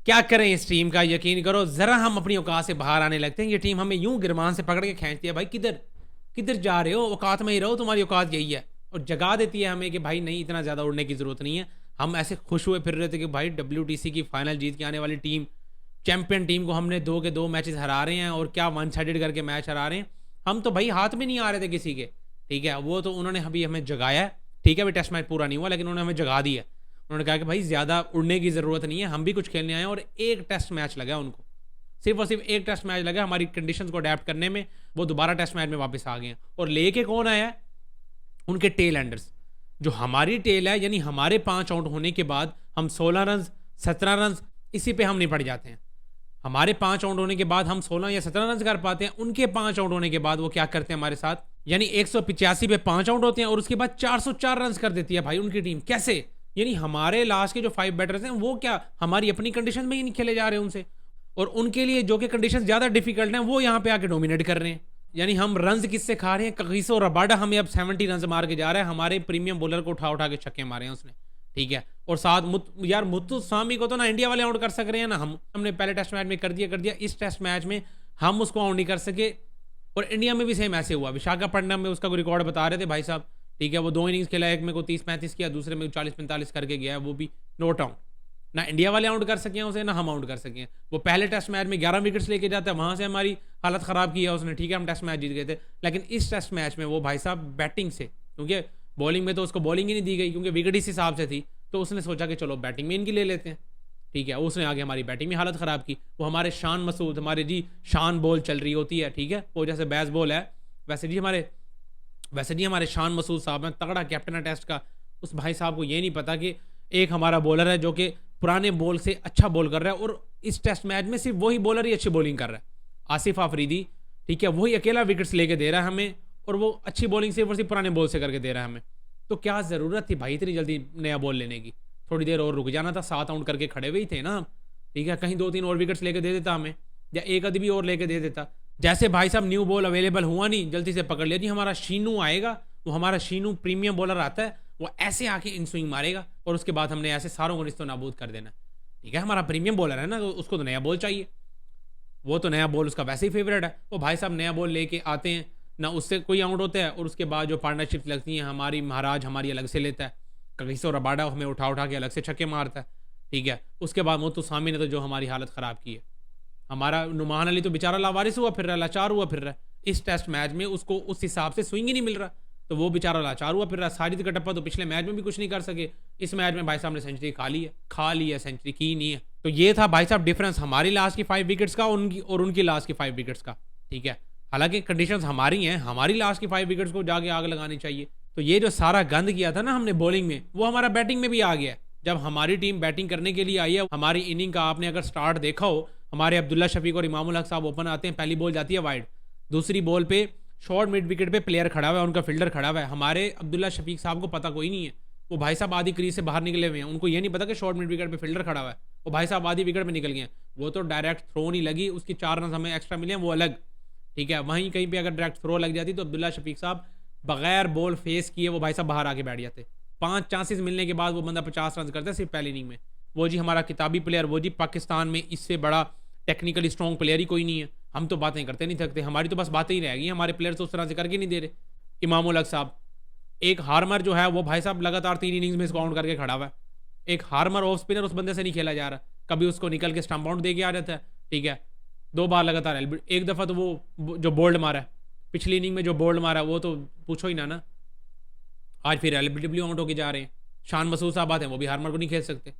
क्या करें इस टीम का, यकीन करो ज़रा हम अपनी औकात से बाहर आने लगते हैं, ये टीम हमें यूं गिरबान से पकड़ के खींचती है, भाई किधर किधर जा रहे हो, औकात में ही रहो, तुम्हारी औकात यही है। और जगा देती है हमें कि भाई नहीं, इतना ज़्यादा उड़ने की ज़रूरत नहीं है। हम ऐसे खुश हुए फिर रहे थे कि भाई WTC की फाइनल जीत के आने वाली टीम, चैंपियन टीम को हमने 2 के 2 मैचेस हरा रहे हैं, और क्या वन साइडेड करके मैच हरा रहे हैं। हम तो भाई हाथ में नहीं आ रहे थे किसी के, ठीक है। वो तो उन्होंने अभी हमें जगाया है, ठीक है, अभी टेस्ट मैच पूरा नहीं हुआ लेकिन उन्होंने हमें जगा दिया। उन्होंने कहा कि भाई ज़्यादा उड़ने की ज़रूरत नहीं है, हम भी कुछ खेलने आए हैं। और एक टेस्ट मैच लगा उनको, सिर्फ और सिर्फ एक टेस्ट मैच लगा हमारी कंडीशंस को अडेप्ट करने में। वो दोबारा टेस्ट मैच में वापस आ गए हैं, और लेके कौन आया है, उनके टेल एंडर्स। जो हमारी टेल है, यानी हमारे 5 आउट होने के बाद हम 16 रन 17 रन इसी पे हम निपट जाते हैं। हमारे 5 आउट होने के बाद हम 16 या 17 रन कर पाते हैं, उनके 5 आउट होने के बाद वो क्या करते हैं हमारे साथ, यानी 185 पे 5 आउट होते हैं और उसके बाद 404 रन कर देती है भाई उनकी टीम। कैसे? यानी हमारे लास्ट के जो 5 बैटर्स हैं वो क्या हमारी अपनी कंडीशन में ही नहीं खेले जा रहे उनसे, और उनके लिए जो कि कंडीशन ज़्यादा डिफिकल्ट हैं वो यहाँ पे आके डोमिनेट कर रहे हैं। यानी हम रन्स किससे खा रहे हैं, कगिसो रबाडा हमें अब 70 रन मार के जा रहा है, हमारे प्रीमियम बॉलर को उठा उठा के छक्के मारे हैं उसने, ठीक है। और साथ यार मुत्तुस्वामी को तो ना इंडिया वाले आउट कर सक रहे हैं ना हमने पहले टेस्ट मैच में कर दिया, इस टेस्ट मैच में हम उसको आउट नहीं कर सके। और इंडिया में भी सेम ऐसे हुआ, विशाखापट्टनम में उसका कोई रिकॉर्ड बता रहे थे भाई साहब, ठीक है, वो 2 इनिंग्स खेला, एक में को 30-35 किया, दूसरे में 40-45 करके गया है, वो भी नोट आउट। ना इंडिया वाले आउट कर सके हैं उसे, ना हम आउट कर सके हैं। वो पहले टेस्ट मैच में 11 विकेट्स लेके जाता है, वहां से हमारी हालत ख़राब की है उसने, ठीक है, हम टेस्ट मैच जीत गए थे। लेकिन इस टेस्ट मैच में वो भाई साहब बैटिंग से, क्योंकि बॉलिंग में तो उसको बॉलिंग ही नहीं दी गई क्योंकि विकेट इस हिसाब से थी, तो उसने सोचा कि चलो बैटिंग में इनकी ले लेते हैं, ठीक है। उसने आगे हमारी बैटिंग में हालत ख़राब की। वो हमारे शान मसूद, हमारे जी शान बॉल चल रही होती है, ठीक है, वो जैसे बैस बॉल है, वैसे जी हमारे शान मसूद साहब हैं, तगड़ा कैप्टन है टेस्ट का। उस भाई साहब को ये नहीं पता कि एक हमारा बॉलर है जो कि पुराने बॉल से अच्छा बॉल कर रहा है, और इस टेस्ट मैच में सिर्फ वही बॉलर ही अच्छी बॉलिंग कर रहा है, आसिफ आफरीदी, ठीक है, वही अकेला विकेट्स लेके दे रहा है हमें, और वो अच्छी बॉलिंग सिर्फ और सिर्फ पुराने बॉल से करके दे रहा है हमें। तो क्या ज़रूरत थी भाई इतनी जल्दी नया बॉल लेने की, थोड़ी देर और रुक जाना था, 7 आउट करके खड़े हुए ही थे ना, ठीक है, कहीं 2-3 और विकेट्स लेके दे देता हमें, या एक आधी भी और लेके दे देता। जैसे भाई साहब न्यू बॉल अवेलेबल हुआ नहीं, जल्दी से पकड़ लिया जी, हमारा शीनू आएगा, वो हमारा शीनू प्रीमियम बॉलर आता है, वो ऐसे आके इन स्विंग मारेगा, और उसके बाद हमने ऐसे सारों को निस्तो नाबूद कर देना, ठीक है। हमारा प्रीमियम बॉलर है ना, तो उसको तो नया बॉल चाहिए, वो तो नया बॉल उसका वैसे ही फेवरेट है। वो भाई साहब नया बॉल लेके आते हैं ना, उससे कोई आउट होता है, और उसके बाद जो पार्टनरशिप लगती हैं हमारी, महाराज हमारी अलग से लेता है, कगिसो रबाडा हमें उठा उठा के अलग से छक्के मारता है, ठीक है। उसके बाद मुत्तुस्वामी ने तो जो हमारी हालत ख़राब की है, हमारा नुमान अली तो बेचारा लावारिस हुआ फिर रहा है, लाचार हुआ फिर रहा है, इस टेस्ट मैच में उसको उस हिसाब से स्विंग ही नहीं मिल रहा, तो वो बेचारा लाचार हुआ फिर रहा है। साजिद कटप्पा तो पिछले मैच में भी कुछ नहीं कर सके, इस मैच में भाई साहब ने सेंचुरी खा ली है, सेंचुरी की नहीं है। तो ये था भाई साहब डिफरेंस हमारी लास्ट की 5 विकेट्स का उनकी लास्ट की 5 विकेट्स का, ठीक है। हालांकि कंडीशंस हमारी हैं, हमारी लास्ट की 5 विकेट्स को जाके आग लगानी चाहिए। तो ये जो सारा गंद किया था ना हमने बॉलिंग में, वो हमारा बैटिंग में भी आ गया। जब हमारी टीम बैटिंग करने के लिए आई है, हमारी इनिंग का आपने अगर स्टार्ट देखा हो, हमारे अब्दुल्ला शफीक और इमामुल हक साहब ओपन आते हैं, पहली बॉल जाती है वाइड, दूसरी बॉल पे शॉर्ट मिड विकेट पे प्लेयर खड़ा हुआ है, उनका फील्डर खड़ा हुआ है, हमारे अब्दुल्ला शफीक साहब को पता कोई नहीं है, वो भाई साहब आधी क्रीज से बाहर निकले हुए हैं, उनको ये नहीं पता कि शॉर्ट मिड विकेट पे फील्डर खड़ा हुआ है, वो भाई साहब आधी विकेट में निकल गए हैं। वो तो डायरेक्ट थ्रो नहीं लगी, उसकी 4 रन हमें एक्स्ट्रा मिले हैं, वो अलग, ठीक है। वहीं कहीं पे अगर डायरेक्ट थ्रो लग जाती तो अब्दुल्ला शफीक साहब बगैर बॉल फेस किए वो भाई साहब बाहर आके बैठ जाते। 5 चांसेस मिलने के बाद वो बंदा 50 रन करता है सिर्फ पहली इनिंग में। वो जी हमारा किताबी प्लेयर, वो जी पाकिस्तान में इससे बड़ा टेक्निकली स्ट्रॉन्ग प्लेयर ही कोई नहीं है। हम तो बातें करते नहीं थकते, हमारी तो बस बातें ही रहेगी, हमारे प्लेयर तो उस तरह से करके नहीं दे रहे। इमामुल हक साहब, एक हार्मर जो है वो भाई साहब लगातार 3 इनिंग्स में इसको आउट करके खड़ा हुआ है। एक हार्मर ऑफ स्पिनर उस बंदे से नहीं खेला जा रहा, कभी उसको निकल के स्टंप आउट दे के आ जाता है, ठीक है। 2 बार लगातार एक दफ़ा तो वो जो बोल्ड मारा है पिछली इनिंग में, जो बोल्ड मारा वो तो पूछो ही ना। आज फिर LBW आउट होके जा रहे हैं। शान मसूद साहब आते हैं, वो भी हार्मर को नहीं खेल सकते।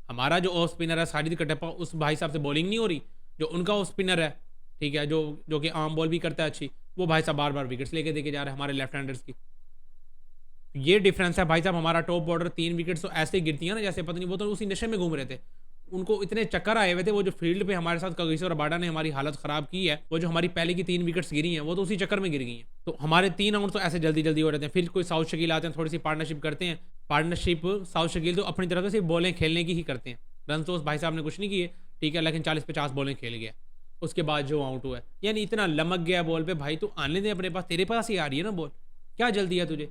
हमारा जो ऑफ स्पिनर है साजिद कटप्पा, उस भाई साहब से बॉलिंग नहीं हो रही, जो उनका ऑफ स्पिनर है, ठीक है, जो कि आर्म बॉल भी करता है अच्छी, वो भाई साहब बार बार विकेट्स लेके देके जा रहे हैं हमारे लेफ्ट हैंडर्स की। ये डिफरेंस है भाई साहब। हमारा टॉप बॉर्डर 3 विकेट्स तो ऐसे ही गिरती है ना जैसे पता नहीं, वो तो उसी नशे में घूम रहे थे, उनको इतने चक्कर आए हुए थे। वो जो फील्ड पे हमारे साथ कगिसो रबाडा ने हमारी हालत ख़राब की है, वो जो हमारी पहले की 3 विकेट्स गिरी हैं वो तो उसी चक्कर में गिर गई हैं। तो हमारे 3 आउट तो ऐसे जल्दी जल्दी हो रहे हैं। फिर कोई साउथ शकील आते हैं, थोड़ी सी पार्टनरशिप करते हैं। पार्टनरशिप साउथ शकील तो अपनी तरफ से सिर्फ बॉलें खेलने की ही करते हैं, रन तो उस भाई साहब ने कुछ नहीं किए, ठीक है, लेकिन 40-50 बॉलें खेल गया। उसके बाद जो आउट हुआ है, यानी इतना लमक गया बॉल पे, भाई तू आने दे अपने पास, तेरे पास ही आ रही है ना बॉल, क्या जल्दी है तुझे।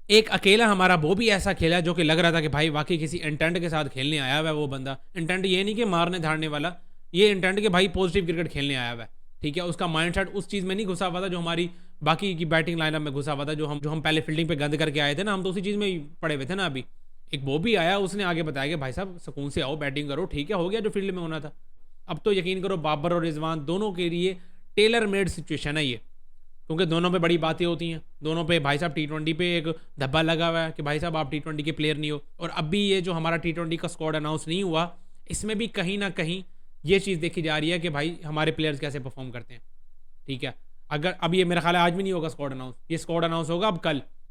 एक अकेला हमारा वो भी ऐसा खेला जो कि लग रहा था कि भाई वाकई किसी इंटेंट के साथ खेलने आया हुआ है वो बंदा। इंटेंट ये नहीं कि मारने धाड़ने वाला, ये इंटेंट के भाई पॉजिटिव क्रिकेट खेलने आया हुआ है, ठीक है। उसका माइंडसेट उस चीज़ में नहीं घुसा हुआ था जो हमारी बाकी की बैटिंग लाइनअप में घुसा हुआ था, जो हम पहले फील्डिंग पे गंद करके आए थे ना, हम तो उसी चीज़ में ही पड़े हुए थे ना। अभी एक वो भी आया, उसने आगे बताया कि भाई साहब सुकून से आओ, बैटिंग करो, ठीक है, हो गया जो फील्ड में होना था। अब तो यकीन करो बाबर और रिजवान दोनों के लिए टेलर मेड सिचुएशन है ये, क्योंकि दोनों पे बड़ी बातें होती हैं, दोनों पे भाई साहब T20 पे एक धब्बा लगा हुआ है कि भाई साहब आप T20 के प्लेयर नहीं हो। और अब भी ये जो हमारा T20 का स्क्वाड अनाउंस नहीं हुआ, इसमें भी कहीं ना कहीं ये चीज़ देखी जा रही है कि भाई हमारे प्लेयर्स कैसे परफॉर्म करते हैं, ठीक है। अगर अब ये मेरा ख्याल है आज भी नहीं होगा स्क्वाड अनाउंस, ये स्क्वाड अनाउंस होगा अब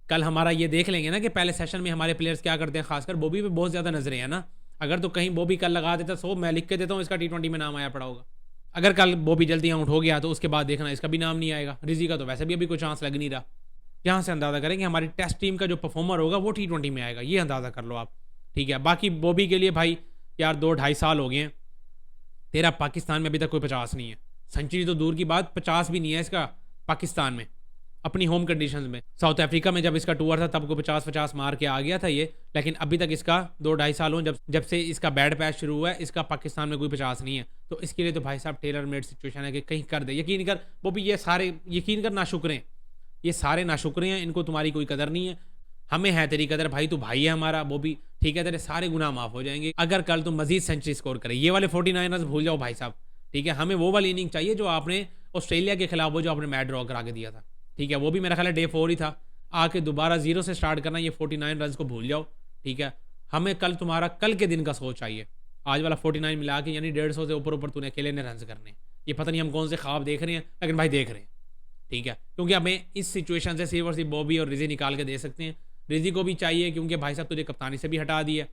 कल हमारा ये देख लेंगे ना कि पहले सेशन में हमारे प्लेयर्स क्या करते हैं। खासकर बॉबी पे बहुत ज़्यादा नजरें हैं ना, अगर तो कहीं बॉबी कल लगा देता सो मैं लिख के देता हूँ इसका T20 में नाम आया पड़ा होगा। अगर कल बॉबी जल्दी आउट हो गया तो उसके बाद देखना इसका भी नाम नहीं आएगा। रिजी का तो वैसे भी अभी कोई चांस लग नहीं रहा। यहाँ से अंदाज़ा करें कि हमारी टेस्ट टीम का जो परफॉर्मर होगा वो T20 में आएगा, ये अंदाज़ा कर लो आप, ठीक है। बाकी बॉबी के लिए भाई यार 2-2.5 साल हो गए हैं, तेरा पाकिस्तान में अभी तक कोई 50 नहीं है। सेंचुरी तो दूर की बात, 50 भी नहीं है इसका पाकिस्तान में अपनी होम कंडीशंस में। साउथ अफ्रीका में जब इसका टूर था तब को 50-50 मार के आ गया था ये, लेकिन अभी तक इसका 2-2.5 साल हो जब से इसका बैड पैच शुरू हुआ है, इसका पाकिस्तान में कोई 50 नहीं है। तो इसके लिए तो भाई साहब टेलर मेड सिचुएशन है कि कहीं कर दे। यकीन कर वो भी, ये सारे यकीन कर नाशुक्र हैं, ये सारे नाशुक्र हैं, इनको तुम्हारी कोई कदर नहीं है। हमें है तेरी कदर भाई, तू भाई है हमारा, वो भी ठीक है, तेरे सारे गुनाह माफ हो जाएंगे अगर कल तुम मजीद सेंचुरी स्कोर करे। ये वाले 49 रन भूल जाओ भाई साहब, ठीक है। हमें वो वाली इनिंग चाहिए जो आपने ऑस्ट्रेलिया के खिलाफ वो जो आपने मैच ड्रॉ करा के दिया था, ठीक है। वो भी मेरा ख्याल है डे 4 ही था, आके दोबारा 0 से स्टार्ट करना। ये 49 रन को भूल जाओ, ठीक है। हमें कल तुम्हारा कल के दिन का सोच चाहिए, आज वाला 49 मिला के यानी 150 से ऊपर तूने अकेले ने रन करने। ये पता नहीं हम कौन से ख्वाब देख रहे हैं, लेकिन भाई देख रहे हैं, ठीक है। क्योंकि हमें इस सिचुएशन से सिर्फ और सिर्फ बॉबी और रिजी निकाल के दे सकते हैं। रिजी को भी चाहिए क्योंकि भाई साहब तुझे कप्तानी से भी हटा दिया,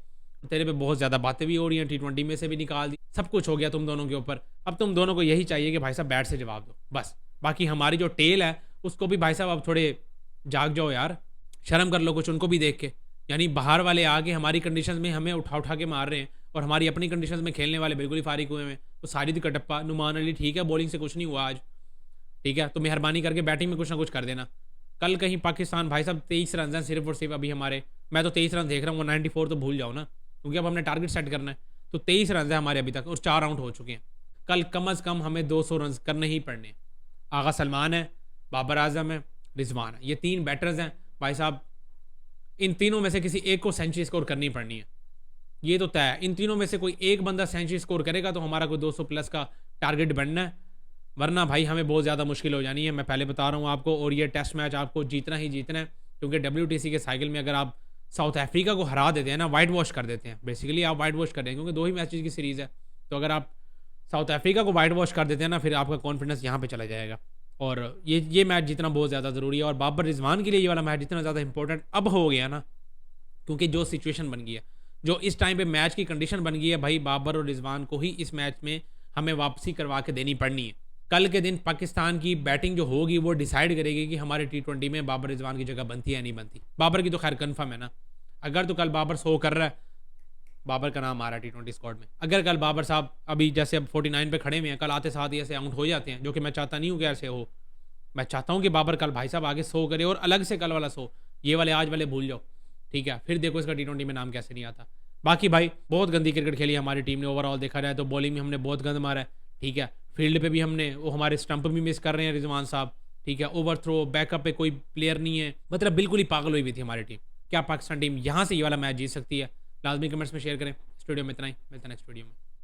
तेरे पे बहुत ज़्यादा बातें भी हो रही हैं, T20 में से भी निकाल दी, सब कुछ हो गया तुम दोनों के ऊपर। अब तुम दोनों को यही चाहिए कि भाई साहब बैट से जवाब दो बस। बाकी हमारी जो टेल है उसको भी भाई साहब अब थोड़े जाग जाओ यार, शर्म कर लो कुछ उनको भी देख के। यानी बाहर वाले आके हमारी कंडीशंस में हमें उठा उठा के मार रहे हैं और हमारी अपनी कंडीशंस में खेलने वाले बिल्कुल ही फारिग हुए हैं। तो साजिद कटप्पा, नुमान अली, ठीक है बॉलिंग से कुछ नहीं हुआ आज, ठीक है। तो मेहरबानी करके बैटिंग में कुछ ना कुछ कर देना। कल कहीं पाकिस्तान भाई साहब 23 रन हैं सिर्फ और सिर्फ अभी हमारे, मैं तो 23 रन देख रहा हूँ, 94 तो भूल जाओ ना, क्योंकि अब हमने टारगेट सेट करना है। तो 23 रन है हमारे अभी तक और 4 आउट हो चुके हैं। कल कम अज़ कम हमें 200 रन करने ही पड़ने। आगा सलमान है, बाबर आजम है, रिजवान है, ये 3 बैटर्स हैं भाई साहब। इन तीनों में से किसी एक को सेंचुरी स्कोर करनी पड़नी है, ये तो तय है। इन तीनों में से कोई एक बंदा सेंचुरी स्कोर करेगा तो हमारा कोई 200 प्लस का टारगेट बनना है, वरना भाई हमें बहुत ज़्यादा मुश्किल हो जानी है, मैं पहले बता रहा हूँ आपको। और ये टेस्ट मैच आपको जीतना ही जीतना है, क्योंकि WTC के साइकिल में अगर आप साउथ अफ्रीका को हरा देते हैं ना, वाइट वॉश कर देते हैं, बेसिकली आप वाइट वॉश कर रहे हैं, क्योंकि 2 ही मैचेस की सीरीज़ है। तो अगर आप साउथ अफ्रीका को वाइट वॉश कर देते हैं ना, फिर आपका कॉन्फिडेंस यहाँ पे चला जाएगा। और ये मैच जीतना बहुत ज़्यादा ज़रूरी है। और बाबर रिजवान के लिए ये वाला मैच जितना ज़्यादा इंपॉर्टेंट अब हो गया ना, क्योंकि जो सिचुएशन बन गई है, जो इस टाइम पे मैच की कंडीशन बन गई है, भाई बाबर और रिजवान को ही इस मैच में हमें वापसी करवा के देनी पड़नी है। कल के दिन पाकिस्तान की बैटिंग जो होगी वो डिसाइड करेगी कि हमारे T20 में बाबर रिजवान की जगह बनती है या नहीं बनती। बाबर की तो खैर कन्फर्म है ना, अगर तो कल बाबर 100 कर रहा है, बाबर का नाम आ रहा है T20 स्क्वाड में। अगर कल बाबर साहब अभी जैसे अब 49 पे खड़े हुए हैं, कल आते साथ ही ऐसे आउट हो जाते हैं, जो कि मैं चाहता नहीं हूँ कि ऐसे हो। मैं चाहता हूँ कि बाबर कल भाई साहब आगे 100 करे और अलग से कल वाला 100, ये वाले आज वाले भूल जाओ, ठीक है। फिर देखो इसका T20 में नाम कैसे नहीं आता। बाकी भाई बहुत गंदी क्रिकेट खेली हमारी टीम ने, ओवरऑल देखा जाए तो बॉलिंग में हमने बहुत गंद मारा है, ठीक है। फील्ड पे भी हमने वो हमारे स्टंप भी मिस कर रहे हैं रिजवान साहब, ठीक है। ओवर थ्रो बैकअप पे कोई प्लेयर नहीं है, मतलब बिल्कुल ही पागल हुई थी हमारी टीम। क्या पाकिस्तान टीम यहाँ से ये वाला मैच जीत सकती है? लाजमी कमेंट्स में शेयर करें। स्टूडियो में इतना ही, मिलता है नेक्स्ट वीडियो में।